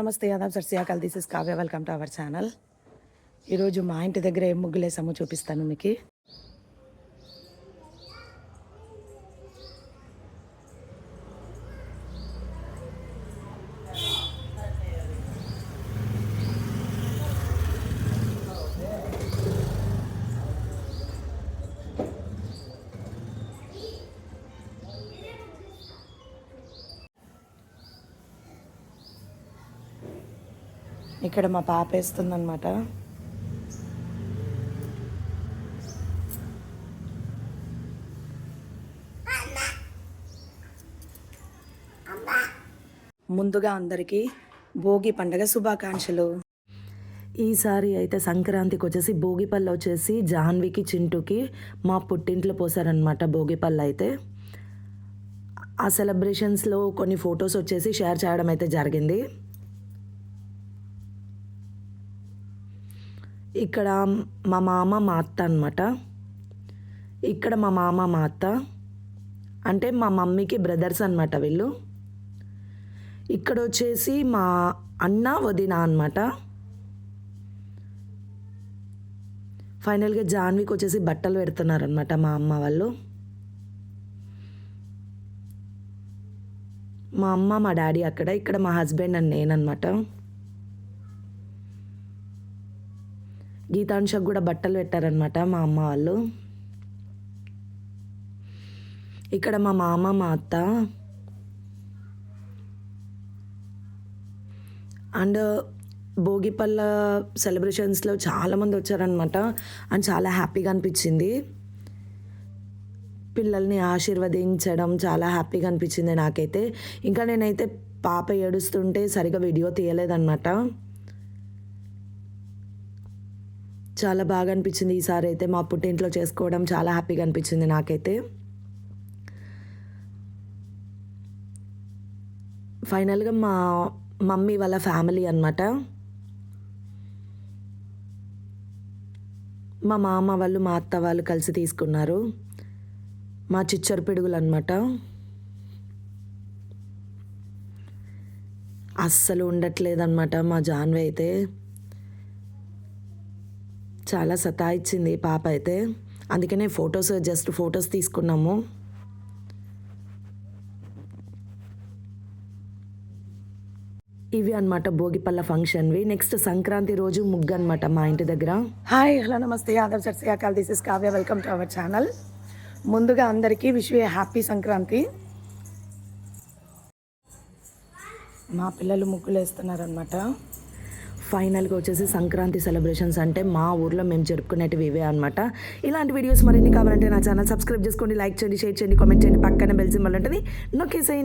నమస్తే ఆదాబ్ సత్ శ్రీ అకాల్. This is Kavya. Welcome to our channel. ఈరోజు మా ఇంటి దగ్గర ఏం ముగ్గులేసామో చూపిస్తాను మీకు. ఇక్కడ మా పాప వేస్తుందన్నమాట. ముందుగా అందరికీ భోగి పండగ శుభాకాంక్షలు. ఈసారి అయితే సంక్రాంతికి వచ్చేసి భోగిపళ్ళు వచ్చేసి జాన్వికి చింటూకి మా పుట్టింట్లో పోసారనమాట. భోగిపళ్ళు అయితే ఆ సెలబ్రేషన్స్లో కొన్ని ఫొటోస్ వచ్చేసి షేర్ చేయడం అయితే జరిగింది. ఇక్కడ మా మామ మా అత్త అనమాట. ఇక్కడ మా మామ మా అత్త అంటే మా మమ్మీకి బ్రదర్స్ అనమాట వీళ్ళు. ఇక్కడ వచ్చేసి మా అన్న వదిన అనమాట. ఫైనల్గా జాన్వికి వచ్చేసి బట్టలు పెడుతున్నారనమాట మా అమ్మ వాళ్ళు. మా అమ్మ మా డాడీ అక్కడ, ఇక్కడ మా హస్బెండ్ అండ్ నేననమాట. గీతాంశకు కూడా బట్టలు పెట్టారనమాట మా అమ్మ వాళ్ళు. ఇక్కడ మా మామ మా అత్త అండ్ భోగిపళ్ళ సెలబ్రేషన్స్లో చాలామంది వచ్చారనమాట. అండ్ చాలా హ్యాపీగా అనిపించింది. పిల్లల్ని ఆశీర్వదించడం చాలా హ్యాపీగా అనిపించింది నాకైతే. ఇంకా నేనైతే పాప ఏడుస్తుంటే సరిగా వీడియో తీయలేదన్నమాట. చాలా బాగా అనిపించింది. ఈసారి అయితే మా పుట్టింట్లో చేసుకోవడం చాలా హ్యాపీగా అనిపించింది నాకైతే. ఫైనల్గా మా మమ్మీ వాళ్ళ ఫ్యామిలీ అన్నమాట. మా మామ వాళ్ళు మా అత్త వాళ్ళు కలిసి తీసుకున్నారు. మా చిచ్చరు పిడుగులు అన్నమాట. అస్సలు ఉండట్లేదన్నమాట మా జాన్వి అయితే. చాలా సతాయిచ్చింది పాప అయితే. అందుకనే జస్ట్ ఫొటోస్ తీసుకున్నాము. ఇవి అనమాట భోగిపళ్ళ ఫంక్షన్వి. నెక్స్ట్ సంక్రాంతి రోజు ముగ్గు అనమాట మా ఇంటి దగ్గర. హాయ్ హలో నమస్తే ఆదాబ్ సత్ శ్రీ అకాల్. This is Kavya. Welcome to our channel. ముందుగా అందరికీ విష్ యూ హ్యాపీ సంక్రాంతి. మా పిల్లలు ముగ్గులు వేస్తున్నారనమాట. ఫైనల్గా వచ్చేసి సంక్రాంతి సెలబ్రేషన్స్ అంటే మా ఊర్లో మేము జరుపుకునేటివి ఇవే అనమాట. ఇలాంటి వీడియోస్ మరిన్ని కావాలంటే నా ఛానల్ సబ్స్క్రైబ్ చేసుకోండి, లైక్ చేయండి, షేర్ చేయండి, కామెంట్ చేయండి, పక్కన బెల్ సింబల్ ఉంటుంది నొక్కేసేయండి.